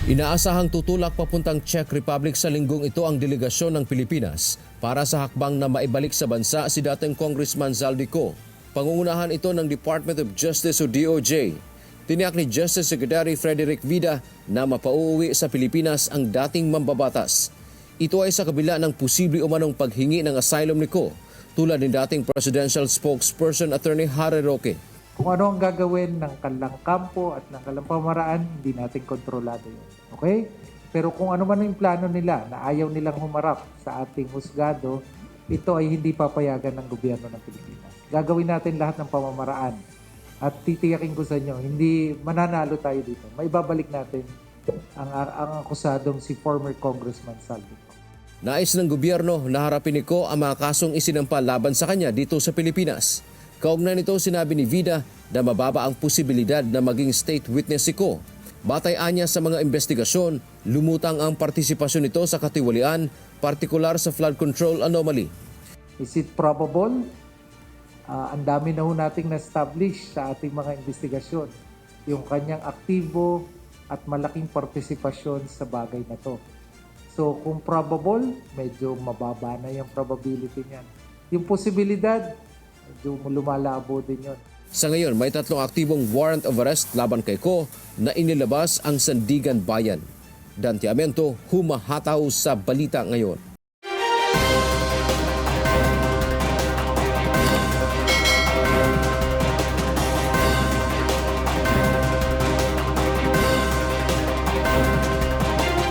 Inaasahang tutulak papuntang Czech Republic sa linggong ito ang delegasyon ng Pilipinas para sa hakbang na maibalik sa bansa si dating Congressman Zaldico. Pangungunahan ito ng Department of Justice o DOJ. Tiniyak ni Justice Secretary Frederick Vida na mapauuwi sa Pilipinas ang dating mambabatas. Ito ay sa kabila ng posible umanong paghingi ng asylum ni Ko, tulad ni dating presidential spokesperson Attorney Harry Roque. Kung ano ang gagawin ng kanilang kampo at ng kanilang pamaraan, hindi natin kontrolado yun. Okay? Pero kung ano man yung plano nila na ayaw nilang humarap sa ating husgado, ito ay hindi papayagan ng gobyerno ng Pilipinas. Gagawin natin lahat ng pamamaraan. At titiyakin ko sa inyo, hindi mananalo tayo dito. Maibabalik natin ang akusadong si former Congressman Zaldico. Nais ng gobyerno na harapin ni Ko ang mga kasong isinampa laban sa kanya dito sa Pilipinas. Kaugnay nito sinabi ni Vida na mababa ang posibilidad na maging state witness si Ko. Batay anya sa mga investigasyon, lumutang ang partisipasyon nito sa katiwalian, partikular sa flood control anomaly. Is it probable? Ang dami na ho nating na-establish sa ating mga investigasyon. Yung kanyang aktibo at malaking partisipasyon sa bagay na to. So kung probable, medyo mababa na yung probability niyan. Yung posibilidad, medyo lumalabo din yun. Sa ngayon, may 3 aktibong warrant of arrest laban kay Ko na inilabas ang Sandigan Bayan. Dante Amento, humahataw sa balita ngayon.